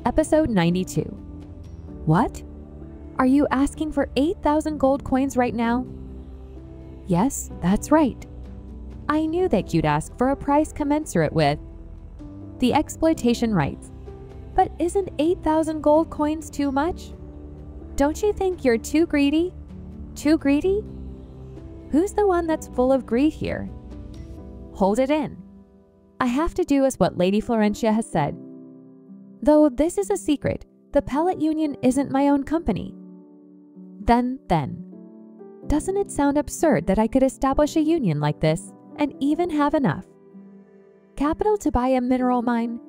Episode 92. What? Are you asking for 8,000 gold coins right now? Yes, that's right. I knew that you'd ask for a price commensurate with the exploitation rights. But isn't 8,000 gold coins too much? Don't you think you're too greedy? Too greedy? Who's the one that's full of greed here? Hold it in. I have to do as what Lady Florentia has said. Though this is a secret, the Pellet Union isn't my own company. Then. Doesn't it sound absurd that I could establish a union like this and even have enough capital to buy a mineral mine?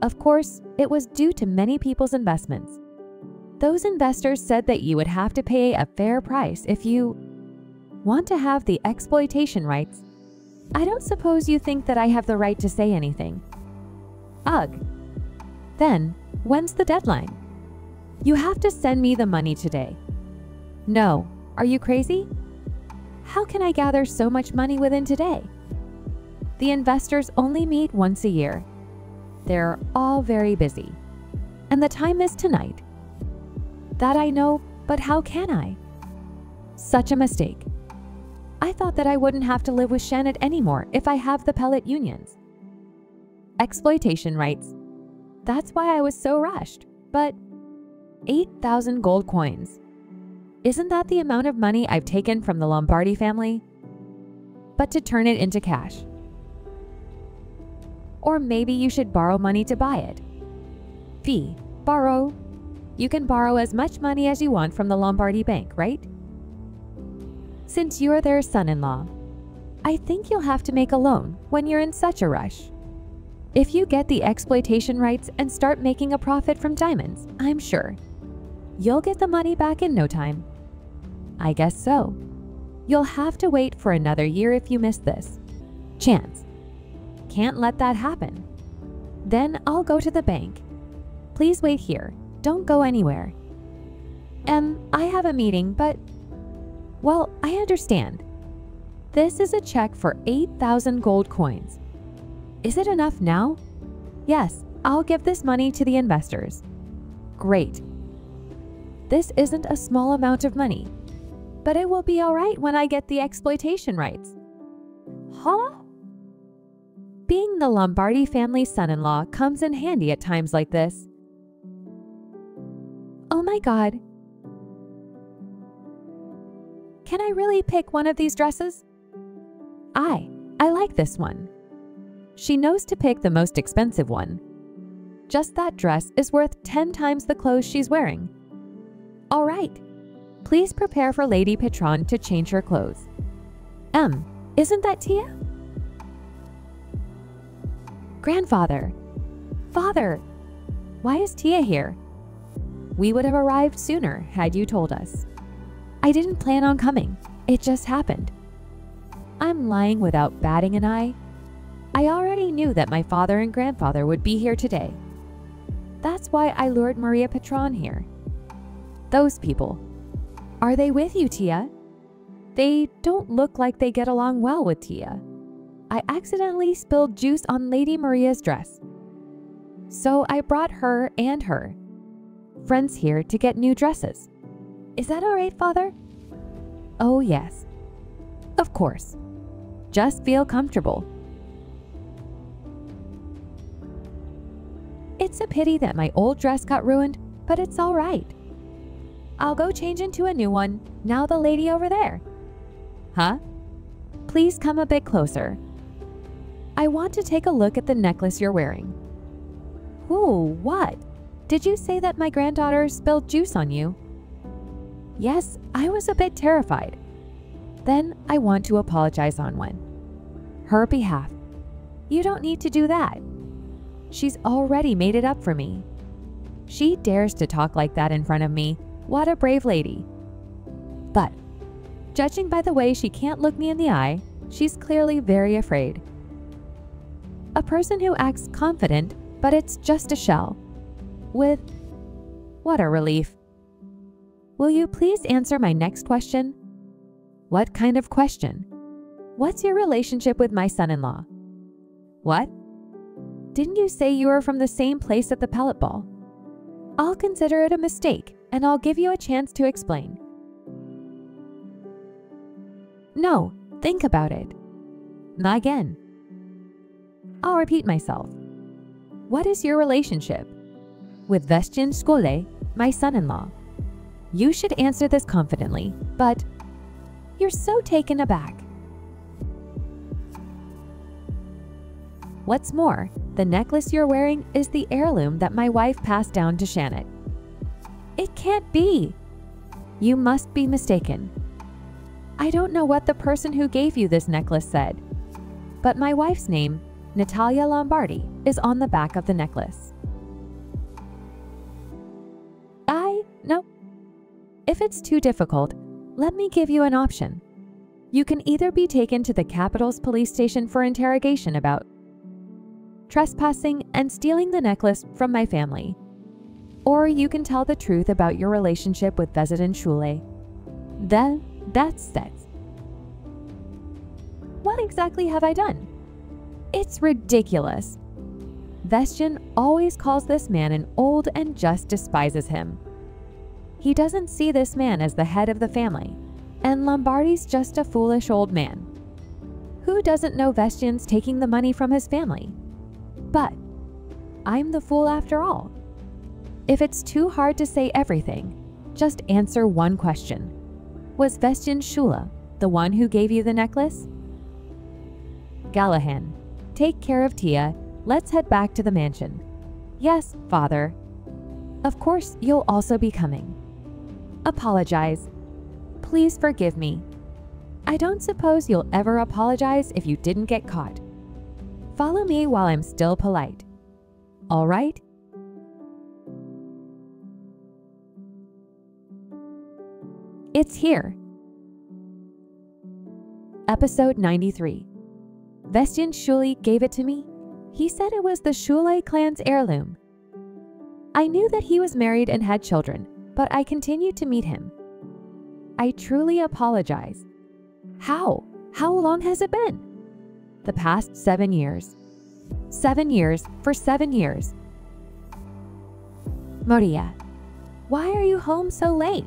Of course, it was due to many people's investments. Those investors said that you would have to pay a fair price if you want to have the exploitation rights. I don't suppose you think that I have the right to say anything. Ugh. Then, when's the deadline? You have to send me the money today. No, are you crazy? How can I gather so much money within today? The investors only meet once a year. They're all very busy. And the time is tonight. That I know, but how can I? Such a mistake. I thought that I wouldn't have to live with Shannon anymore if I have the pellet unions. Exploitation rights. That's why I was so rushed. But 8,000 gold coins. Isn't that the amount of money I've taken from the Lombardi family? But to turn it into cash. Or maybe you should borrow money to buy it. Fee, borrow. You can borrow as much money as you want from the Lombardi bank, right? Since you're their son-in-law, I think you'll have to make a loan when you're in such a rush. If you get the exploitation rights and start making a profit from diamonds, I'm sure you'll get the money back in no time. I guess so. You'll have to wait for another year if you miss this chance. Can't let that happen. Then I'll go to the bank. Please wait here. Don't go anywhere. I have a meeting, but... Well, I understand. This is a check for 8,000 gold coins. Is it enough now? Yes, I'll give this money to the investors. Great. This isn't a small amount of money, but it will be all right when I get the exploitation rights. Huh? Being the Lombardi family's son-in-law comes in handy at times like this. Oh my God. Can I really pick one of these dresses? I like this one. She knows to pick the most expensive one. Just that dress is worth 10 times the clothes she's wearing. All right. Please prepare for Lady Patron to change her clothes. Isn't that Tia? Grandfather. Father. Why is Tia here? We would have arrived sooner had you told us. I didn't plan on coming. It just happened. I'm lying without batting an eye. I already knew that my father and grandfather would be here today. That's why I lured Maria Patron here. Those people. Are they with you, Tia? They don't look like they get along well with Tia. I accidentally spilled juice on Lady Maria's dress. So I brought her and her friends here to get new dresses. Is that all right, Father? Oh, yes. Of course. Just feel comfortable. It's a pity that my old dress got ruined, but it's all right. I'll go change into a new one, now the lady over there. Huh? Please come a bit closer. I want to take a look at the necklace you're wearing. Ooh, what? Did you say that my granddaughter spilled juice on you? Yes, I was a bit terrified. Then I want to apologize on her behalf. You don't need to do that. She's already made it up for me. She dares to talk like that in front of me. What a brave lady. But, judging by the way she can't look me in the eye, she's clearly very afraid. A person who acts confident, but it's just a shell. What a relief. Will you please answer my next question? What kind of question? What's your relationship with my son-in-law? What? Didn't you say you were from the same place at the pellet ball? I'll consider it a mistake and I'll give you a chance to explain. No, think about it. Not again. I'll repeat myself. What is your relationship with Vestian Skule, my son-in-law? You should answer this confidently, but you're so taken aback. What's more, the necklace you're wearing is the heirloom that my wife passed down to Shannon. It can't be. You must be mistaken. I don't know what the person who gave you this necklace said, but my wife's name, Natalia Lombardi, is on the back of the necklace. No. If it's too difficult, let me give you an option. You can either be taken to the capital's police station for interrogation about trespassing and stealing the necklace from my family, or you can tell the truth about your relationship with Vestian Skule. Then that's it. What exactly have I done? It's ridiculous. Vestian always calls this man an old and just despises him. He doesn't see this man as the head of the family, and Lombardi's just a foolish old man. Who doesn't know Vestian's taking the money from his family? But I'm the fool after all. If it's too hard to say everything, just answer one question. Was Vestian Skule the one who gave you the necklace? Gallahan, take care of Tia. Let's head back to the mansion. Yes, father. Of course, you'll also be coming. Apologize. Please forgive me. I don't suppose you'll ever apologize if you didn't get caught. Follow me while I'm still polite. All right? It's here. Episode 93. Vestian Skule gave it to me. He said it was the Skule clan's heirloom. I knew that he was married and had children, but I continued to meet him. I truly apologize. How? How long has it been? The past 7 years. 7 years for 7 years. Maria, why are you home so late?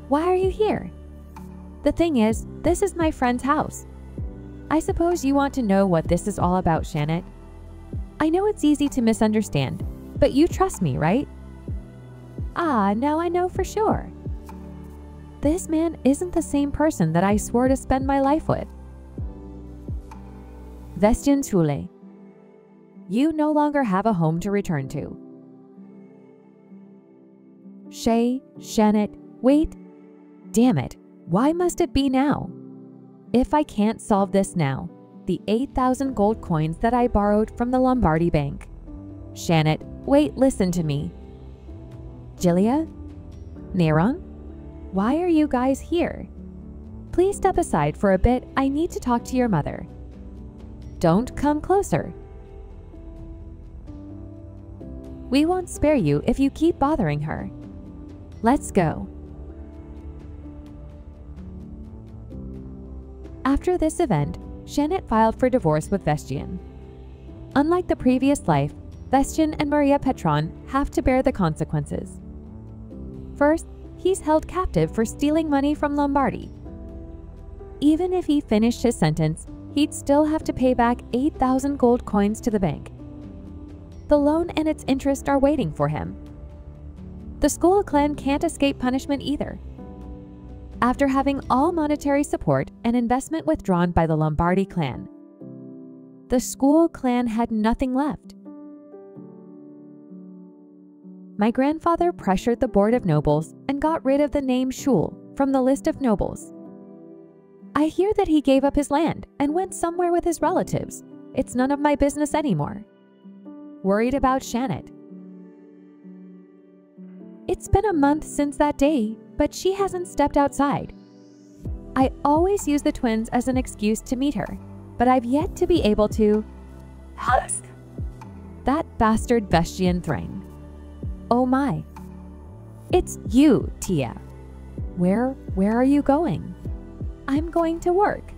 Why are you here? The thing is, this is my friend's house. I suppose you want to know what this is all about, Shannon. I know it's easy to misunderstand, but you trust me, right? Ah, now I know for sure. This man isn't the same person that I swore to spend my life with. Vestian Skule, you no longer have a home to return to. Shannon, wait. Damn it, why must it be now? If I can't solve this now, the 8,000 gold coins that I borrowed from the Lombardi Bank. Shannon, wait, listen to me. Jilia? Neron? Why are you guys here? Please step aside for a bit. I need to talk to your mother. Don't come closer. We won't spare you if you keep bothering her. Let's go. After this event, Shannon filed for divorce with Vestian. Unlike the previous life, Vestian and Maria Petron have to bear the consequences. First, he's held captive for stealing money from Lombardi. Even if he finished his sentence, he'd still have to pay back 8,000 gold coins to the bank. The loan and its interest are waiting for him. The Skule clan can't escape punishment either. After having all monetary support and investment withdrawn by the Lombardi clan, the Skule clan had nothing left. My grandfather pressured the board of nobles and got rid of the name Skule from the list of nobles. I hear that he gave up his land and went somewhere with his relatives. It's none of my business anymore. Worried about Shannon. It's been a month since that day, but she hasn't stepped outside. I always use the twins as an excuse to meet her, but I've yet to be able to husk that bastard Vestian Thrang. Oh my. It's you, Tia. Where are you going? I'm going to work.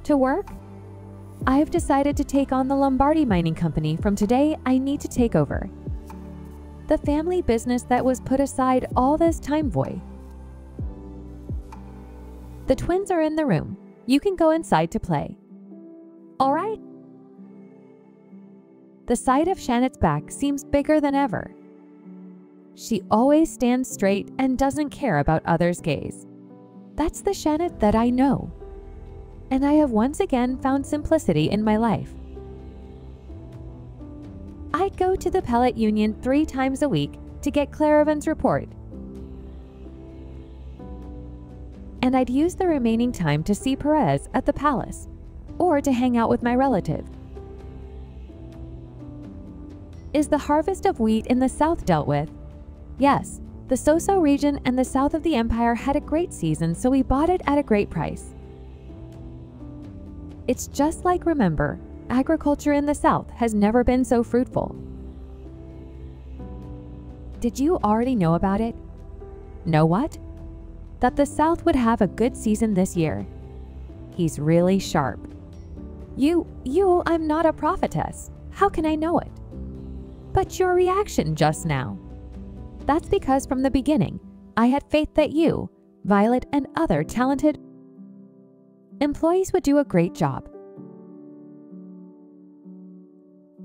To work? I've decided to take on the Lombardi Mining Company. From today, I need to take over. the family business that was put aside all this time, boy. The twins are in the room. You can go inside to play. All right? The side of Shanet's back seems bigger than ever. She always stands straight and doesn't care about others' gaze. That's the Shanet that I know. And I have once again found simplicity in my life. I'd go to the pellet union 3 times a week to get Claravan's report. And I'd use the remaining time to see Perez at the palace or to hang out with my relative. Is the harvest of wheat in the south dealt with? Yes, the Soso region and the south of the empire had a great season, so we bought it at a great price. It's just like, remember, agriculture in the south has never been so fruitful. Did you already know about it? Know what? That the south would have a good season this year. He's really sharp. I'm not a prophetess. How can I know it? But your reaction just now. That's because from the beginning, I had faith that you, Violet, and other talented employees would do a great job.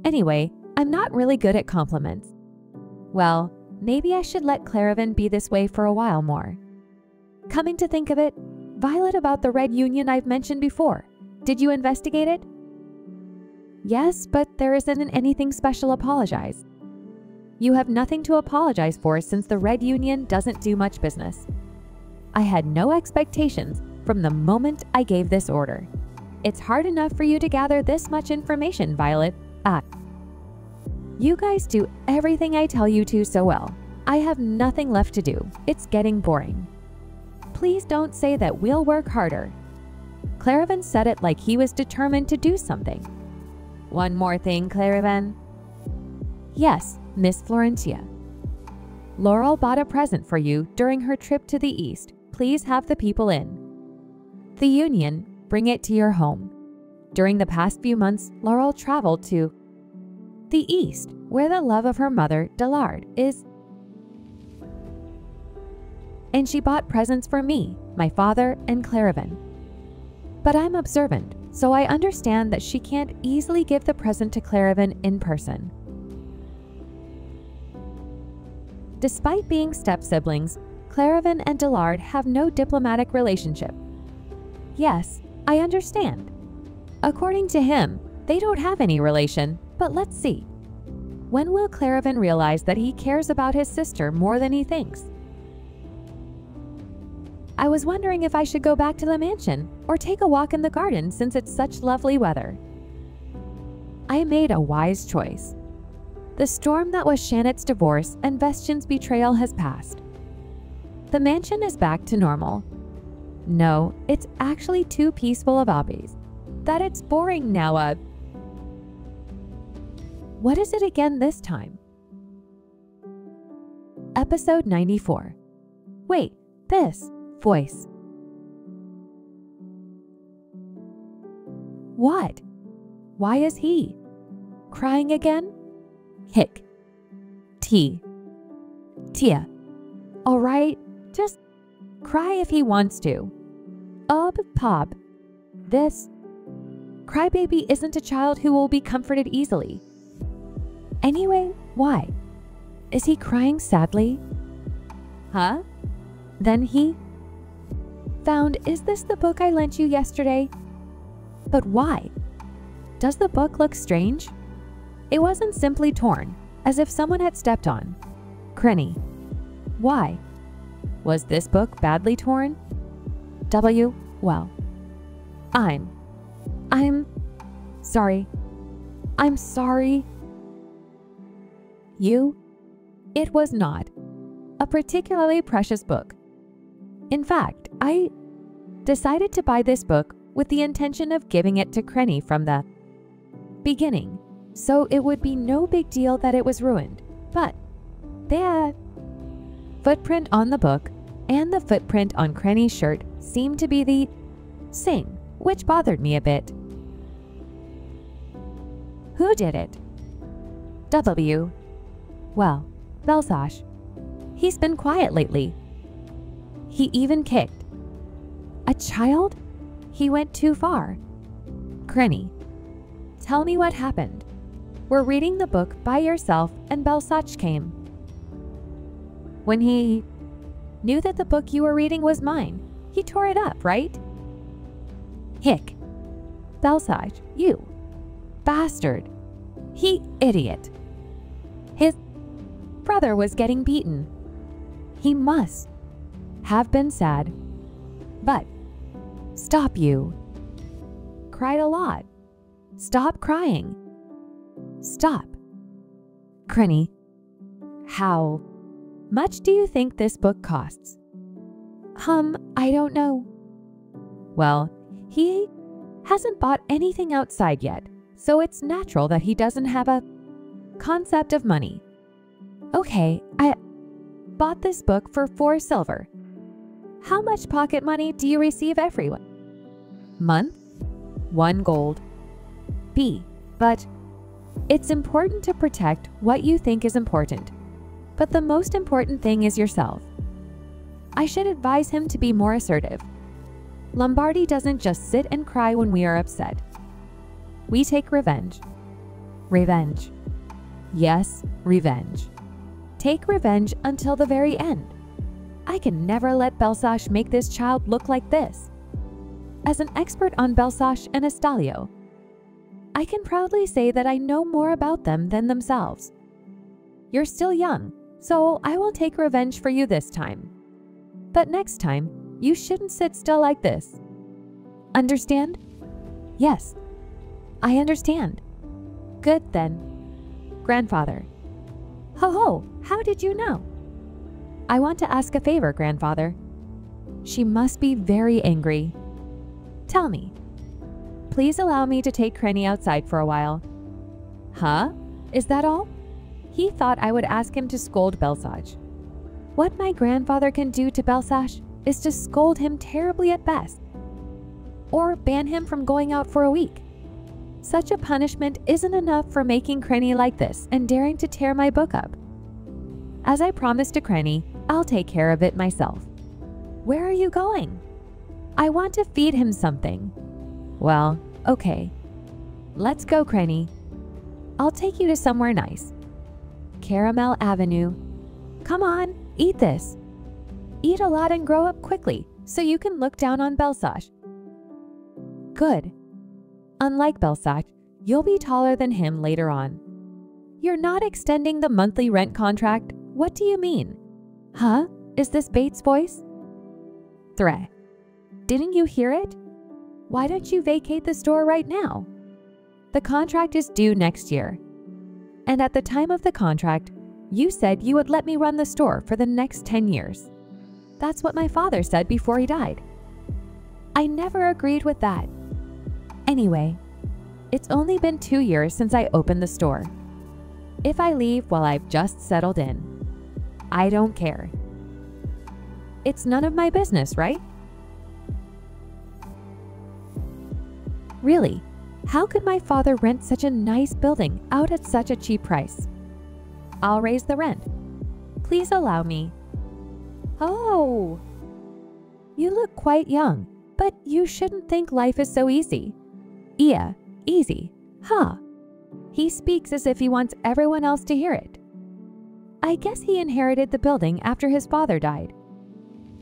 Anyway, I'm not really good at compliments. Well, maybe I should let Claravan be this way for a while more. Coming to think of it, Violet, about the Red Union I've mentioned before, did you investigate it? Yes, but there isn't anything special. Apologize. You have nothing to apologize for since the Red Union doesn't do much business. I had no expectations from the moment I gave this order. It's hard enough for you to gather this much information, Violet. You guys do everything I tell you to so well. I have nothing left to do. It's getting boring. Please don't say that we'll work harder. Claravan said it like he was determined to do something. One more thing, Claravan. Yes, Miss Florentia. Laurel bought a present for you during her trip to the east. Please have the people in. The union, bring it to your home. During the past few months, Laurel traveled to the east, where the love of her mother, Dillard, is. And she bought presents for me, my father, and Claravan. But I'm observant, so I understand that she can't easily give the present to Claravan in person. Despite being step-siblings, Claravan and Dillard have no diplomatic relationship. Yes, I understand. According to him, they don't have any relation, but let's see. When will Claravan realize that he cares about his sister more than he thinks? I was wondering if I should go back to the mansion or take a walk in the garden since it's such lovely weather. I made a wise choice. The storm that was Shanet's divorce and Vestian's betrayal has passed. The mansion is back to normal. No, it's actually too peaceful of hobbies. That it's boring now. What is it again this time? Episode 94. Wait, this voice. What? Why is he crying again? Hick. Tia. All right, just cry if he wants to. Pop. This crybaby isn't a child who will be comforted easily. Anyway, why? Is he crying sadly? Huh? Then he found, is this the book I lent you yesterday? But why? Does the book look strange? It wasn't simply torn, as if someone had stepped on. Crenny. Why? Was this book badly torn? Well, I'm sorry. I'm sorry. It was not a particularly precious book. In fact, I decided to buy this book with the intention of giving it to Crenny from the beginning, so it would be no big deal that it was ruined. But the footprint on the book and the footprint on Crenny's shirt seemed to be the same, which bothered me a bit. Who did it? Well, Belsash. He's been quiet lately. He even kicked. A child? He went too far. Krenny, tell me what happened. We're reading the book by yourself and Belsash came. When he knew that the book you were reading was mine, he tore it up, right? Hick. Belsash, you bastard. He idiot. His brother was getting beaten. He must have been sad. But stop you. Cried a lot. Stop crying. Stop. Krenny, how much do you think this book costs? I don't know. Well, he hasn't bought anything outside yet, so it's natural that he doesn't have a concept of money. Okay, I bought this book for 4 silver. How much pocket money do you receive every month? 1 gold. B. But it's important to protect what you think is important. But the most important thing is yourself. I should advise him to be more assertive. Lombardi doesn't just sit and cry when we are upset. We take revenge. Revenge. Yes, revenge. Take revenge until the very end. I can never let Belsash make this child look like this. As an expert on Belsash and Estalio, I can proudly say that I know more about them than themselves. You're still young, so I will take revenge for you this time. But next time, you shouldn't sit still like this. Understand? Yes, I understand. Good then. Grandfather. Ho ho, how did you know? I want to ask a favor, Grandfather. She must be very angry. Tell me. Please allow me to take Krenny outside for a while. Huh? Is that all? He thought I would ask him to scold Belsash. What my grandfather can do to Belsash is to scold him terribly at best, or ban him from going out for a week. Such a punishment isn't enough for making Krenny like this and daring to tear my book up. As I promised to Krenny, I'll take care of it myself. Where are you going? I want to feed him something. Well, okay. Let's go, Krenny. I'll take you to somewhere nice. Caramel Avenue. Come on, eat this. Eat a lot and grow up quickly so you can look down on Belsash. Good. Unlike Belsash, you'll be taller than him later on. You're not extending the monthly rent contract? What do you mean? Huh? Is this Bates' voice? Thre. Didn't you hear it? Why don't you vacate the store right now? The contract is due next year. And at the time of the contract, you said you would let me run the store for the next 10 years. That's what my father said before he died. I never agreed with that. Anyway, it's only been 2 years since I opened the store. If I leave while I've just settled in, I don't care. It's none of my business, right? Really, how could my father rent such a nice building out at such a cheap price? I'll raise the rent. Please allow me. Oh, you look quite young, but you shouldn't think life is so easy. Yeah, easy, huh? He speaks as if he wants everyone else to hear it. I guess he inherited the building after his father died.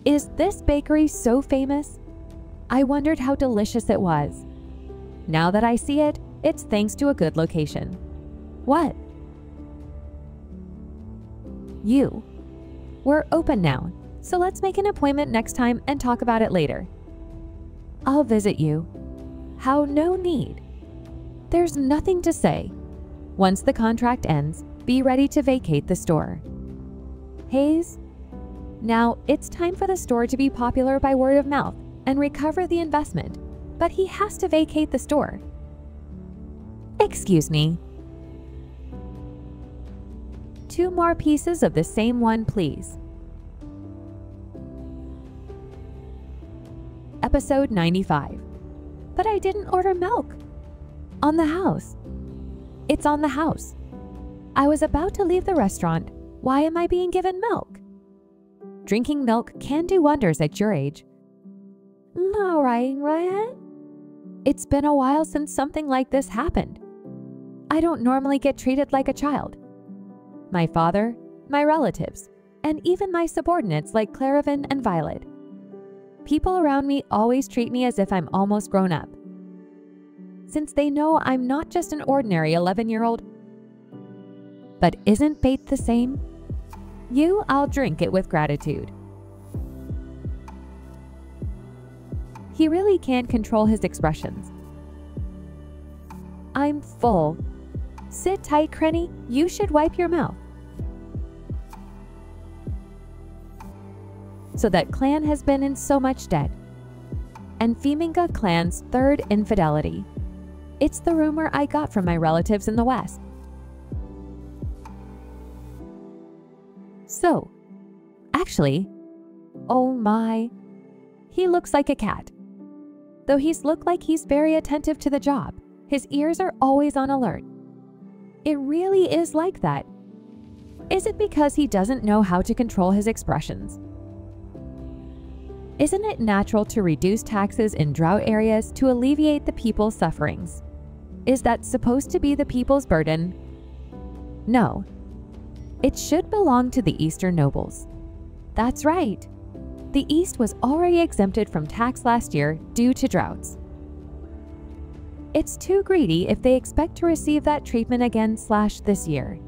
Is this bakery so famous? I wondered how delicious it was. Now that I see it, it's thanks to a good location. What? You. We're open now, so let's make an appointment next time and talk about it later. I'll visit you. How no need. There's nothing to say. Once the contract ends, be ready to vacate the store. Hayes? Now, it's time for the store to be popular by word of mouth and recover the investment, but he has to vacate the store. Excuse me. 2 more pieces of the same one, please. Episode 95. But I didn't order milk. On the house. It's on the house. I was about to leave the restaurant Why am I being given milk? Drinking milk can do wonders at your age. It's been a while since something like this happened. I don't normally get treated like a child. My father, my relatives, and even my subordinates like Claravan and Violet. People around me always treat me as if I'm almost grown up. Since they know I'm not just an ordinary 11-year-old. But isn't fate the same? I'll drink it with gratitude. He really can't control his expressions. I'm full. Sit tight, Krenny. You should wipe your mouth. So that clan has been in so much debt. And Feminga clan's third infidelity. It's the rumor I got from my relatives in the West. So, actually, oh my, he looks like a cat. Though he's looked like he's very attentive to the job, his ears are always on alert. It really is like that. Is it because he doesn't know how to control his expressions? Isn't it natural to reduce taxes in drought areas to alleviate the people's sufferings? Is that supposed to be the people's burden? No. It should belong to the Eastern nobles. That's right. The East was already exempted from tax last year due to droughts. It's too greedy if they expect to receive that treatment again this year.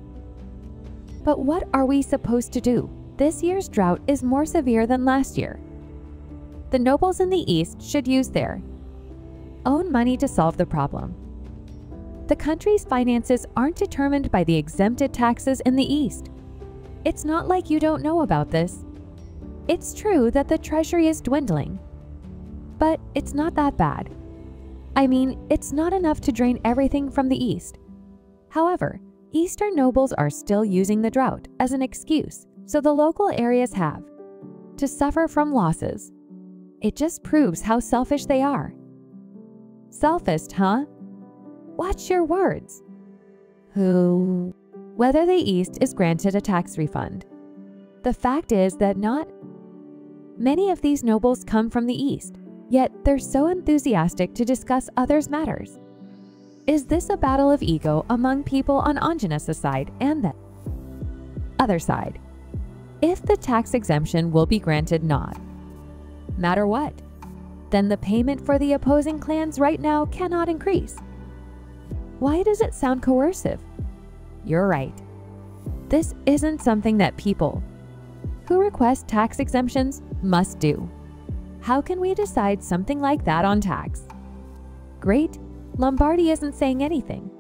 But what are we supposed to do? This year's drought is more severe than last year. The nobles in the East should use their own money to solve the problem. The country's finances aren't determined by the exempted taxes in the East. It's not like you don't know about this. It's true that the treasury is dwindling, but it's not that bad. I mean, it's not enough to drain everything from the East. However, Eastern nobles are still using the drought as an excuse, so the local areas have to suffer from losses. It just proves how selfish they are. Selfish, huh? Watch your words. Whether the East is granted a tax refund. The fact is that not many of these nobles come from the East, yet they're so enthusiastic to discuss others' matters. Is this a battle of ego among people on Anjana's side and the other side? If the tax exemption will be granted not matter what, then the payment for the opposing clans right now cannot increase. Why does it sound coercive? You're right. This isn't something that people who request tax exemptions must do. How can we decide something like that on tax? Great, Lombardy isn't saying anything.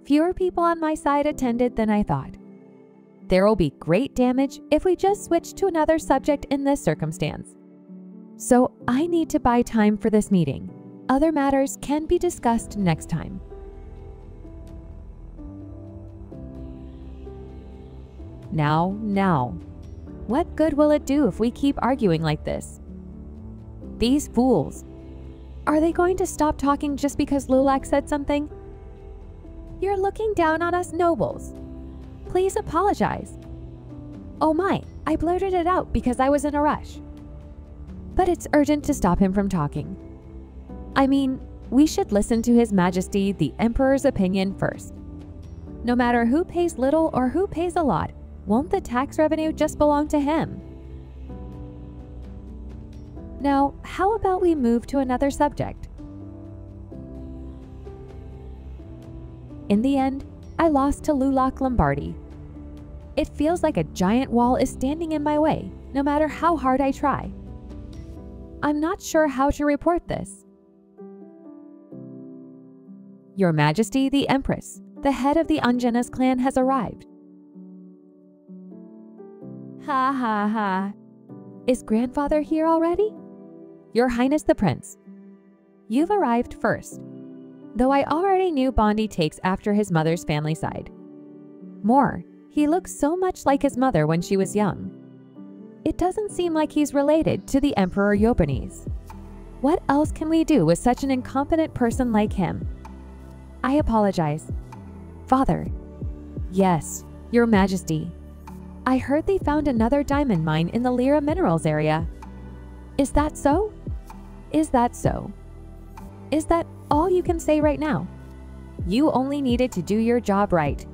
Fewer people on my side attended than I thought. There will be great damage if we just switch to another subject in this circumstance. So I need to buy time for this meeting. Other matters can be discussed next time. Now. What good will it do if we keep arguing like this? These fools. Are they going to stop talking just because Lulak said something? You're looking down on us nobles. Please apologize. Oh my, I blurted it out because I was in a rush. But it's urgent to stop him from talking. I mean, we should listen to His Majesty the Emperor's opinion first. No matter who pays little or who pays a lot, won't the tax revenue just belong to him? Now, how about we move to another subject? In the end, I lost to Lulak Lombardy. It feels like a giant wall is standing in my way, no matter how hard I try. I'm not sure how to report this. Your Majesty the Empress, the head of the Anjana's clan, has arrived. Ha. Is grandfather here already? Your Highness the Prince. You've arrived first. Though I already knew Bondi takes after his mother's family side. More, he looks so much like his mother when she was young. It doesn't seem like he's related to the Emperor Yopanese. What else can we do with such an incompetent person like him? I apologize. Father. Yes, Your Majesty, I heard they found another diamond mine in the Lyra Minerals area. Is that so? Is that so? Is that all you can say right now? You only needed to do your job right.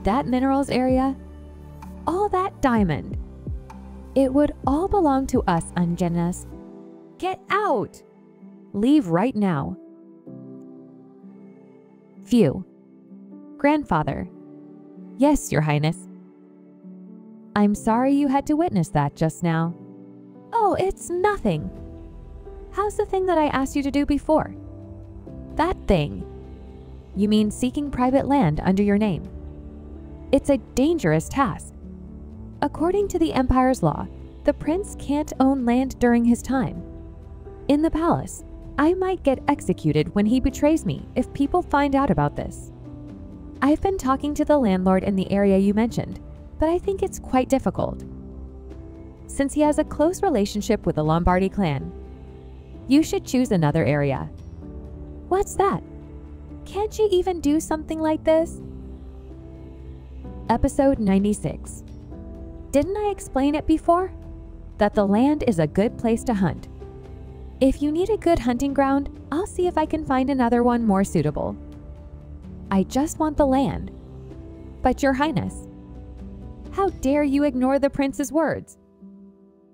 That minerals area, all that diamond, it would all belong to us, Angenas. Get out! Leave right now. Phew. Grandfather. Yes, Your Highness. I'm sorry you had to witness that just now. Oh, it's nothing. How's the thing that I asked you to do before? That thing. You mean seeking private land under your name? It's a dangerous task. According to the Empire's law, the prince can't own land during his time. In the palace, I might get executed when he betrays me if people find out about this. I've been talking to the landlord in the area you mentioned, but I think it's quite difficult, since he has a close relationship with the Lombardi clan. You should choose another area. What's that? Can't you even do something like this? Episode 96. Didn't I explain it before? That the land is a good place to hunt. If you need a good hunting ground, I'll see if I can find another one more suitable. I just want the land. But Your Highness, how dare you ignore the prince's words?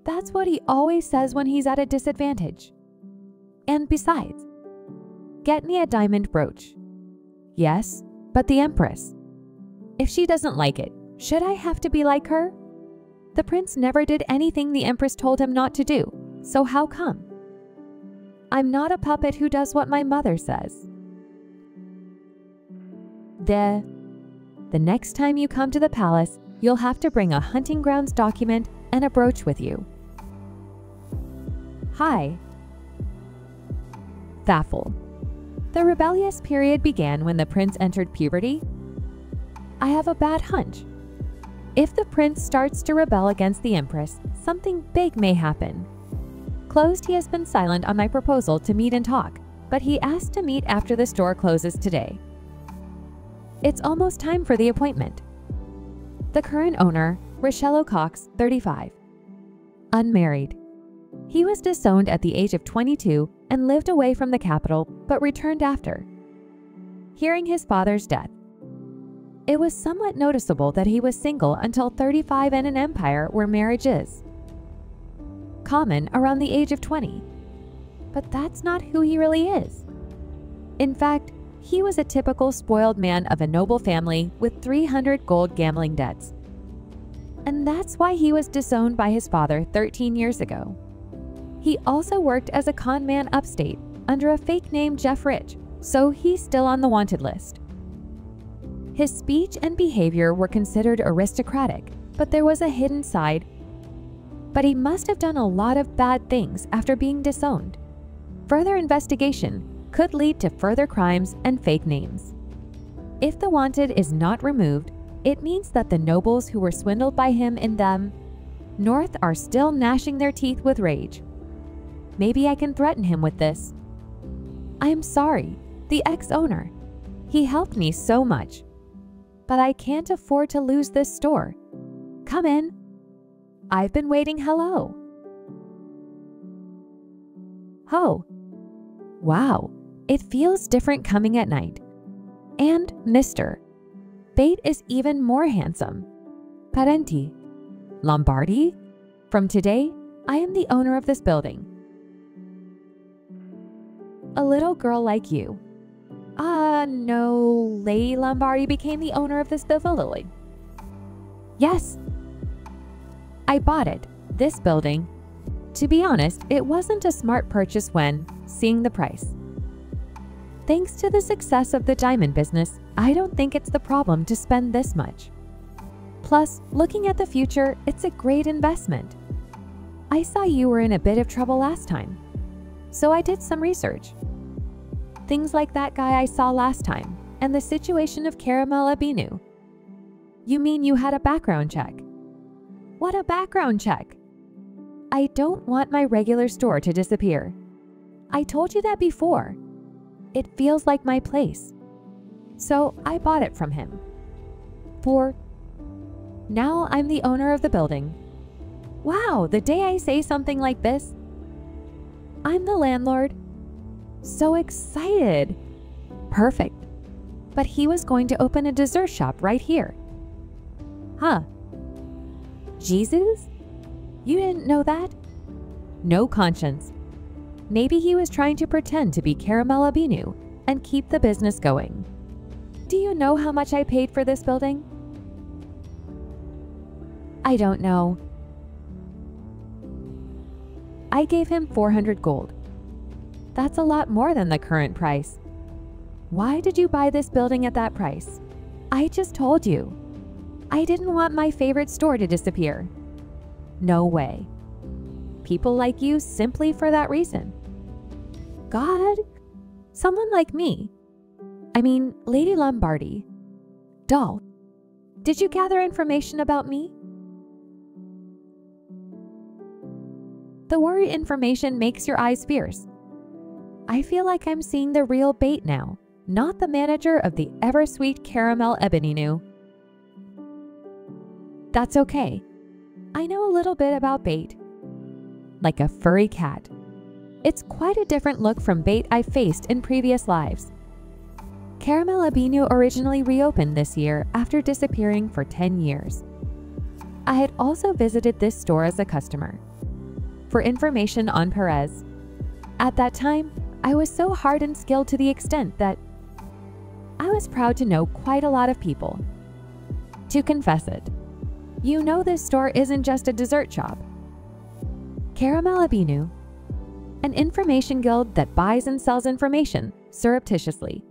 That's what he always says when he's at a disadvantage. And besides, get me a diamond brooch. Yes, but the Empress. If she doesn't like it, should I have to be like her? The prince never did anything the Empress told him not to do, so how come? I'm not a puppet who does what my mother says. The next time you come to the palace, you'll have to bring a hunting grounds document and a brooch with you. Hi. Baffle. The rebellious period began when the prince entered puberty. I have a bad hunch. If the prince starts to rebel against the Empress, something big may happen. Closed, he has been silent on my proposal to meet and talk, but he asked to meet after the store closes today. It's almost time for the appointment. The current owner, Richello Cox, 35. Unmarried. He was disowned at the age of 22 and lived away from the capital, but returned after. Hearing his father's death, it was somewhat noticeable that he was single until 35 in an empire where marriage is common around the age of 20. But that's not who he really is. In fact, he was a typical spoiled man of a noble family with 300 gold gambling debts. And that's why he was disowned by his father 13 years ago. He also worked as a con man upstate under a fake name Jeff Rich, so he's still on the wanted list. His speech and behavior were considered aristocratic, but there was a hidden side. But he must have done a lot of bad things after being disowned. Further investigation could lead to further crimes and fake names. If the wanted is not removed, it means that the nobles who were swindled by him in the North are still gnashing their teeth with rage. Maybe I can threaten him with this. I'm sorry, the ex-owner. He helped me so much. But I can't afford to lose this store. Come in. I've been waiting. Hello. Oh. Wow, it feels different coming at night. And Mr. Bate is even more handsome. Parenti. Lombardi? From today, I am the owner of this building. A little girl like you. No, Lady Lombardi became the owner of this building. Yes. I bought it, this building. To be honest, it wasn't a smart purchase when seeing the price. Thanks to the success of the diamond business, I don't think it's the problem to spend this much. Plus, looking at the future, it's a great investment. I saw you were in a bit of trouble last time, so I did some research. Things like that guy I saw last time, and the situation of Caramel Abinu. You mean you had a background check? What a background check? I don't want my regular store to disappear. I told you that before. It feels like my place. So I bought it from him. For Now I'm the owner of the building. Wow, the day I say something like this, I'm the landlord. So excited. Perfect. But he was going to open a dessert shop right here. Huh. Jesus? You didn't know that? No conscience. Maybe he was trying to pretend to be Caramel Abinu and keep the business going. Do you know how much I paid for this building? I don't know. I gave him 400 gold. That's a lot more than the current price. Why did you buy this building at that price? I just told you. I didn't want my favorite store to disappear. No way. People like you simply for that reason. God, someone like me. I mean, Lady Lombardi. Doll, did you gather information about me? The word information makes your eyes fierce. I feel like I'm seeing the real Bait now, not the manager of the ever-sweet Caramel Eboninu. That's okay. I know a little bit about Bait. Like a furry cat. It's quite a different look from Bait I've faced in previous lives. Caramel Abinu originally reopened this year after disappearing for 10 years. I had also visited this store as a customer. For information on Perez. At that time, I was so hard and skilled to the extent that I was proud to know quite a lot of people. To confess it, you know this store isn't just a dessert shop. Caramel Abinu, an information guild that buys and sells information surreptitiously,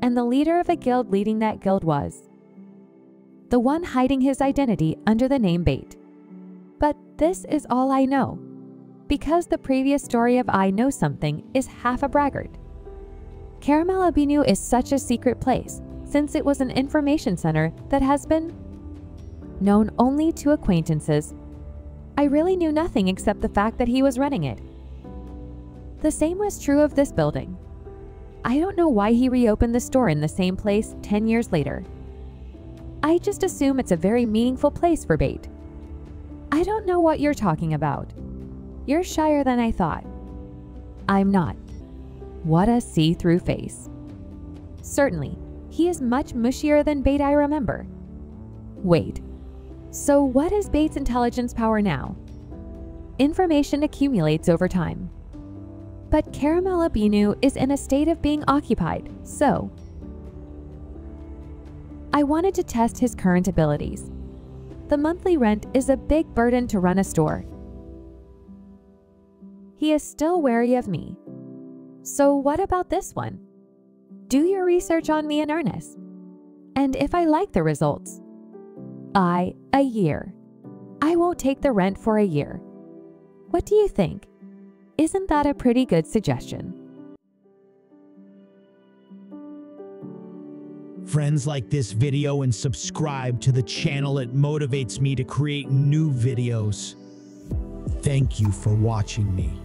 and the leader of a guild leading that guild was the one hiding his identity under the name Bait. But this is all I know, because the previous story of I know something is half a braggart. Caramel Abinu is such a secret place since it was an information center that has been known only to acquaintances. I really knew nothing except the fact that he was running it. The same was true of this building. I don't know why he reopened the store in the same place 10 years later. I just assume it's a very meaningful place for Bait. I don't know what you're talking about. You're shyer than I thought. I'm not. What a see-through face. Certainly, he is much mushier than Bait I remember. Wait, so what is Bait's intelligence power now? Information accumulates over time. But Caramel Abinu is in a state of being occupied, so I wanted to test his current abilities. The monthly rent is a big burden to run a store. He is still wary of me. So what about this one? Do your research on me in earnest. And if I like the results, a year. I won't take the rent for a year. What do you think? Isn't that a pretty good suggestion? Friends, like this video and subscribe to the channel. It motivates me to create new videos. Thank you for watching me.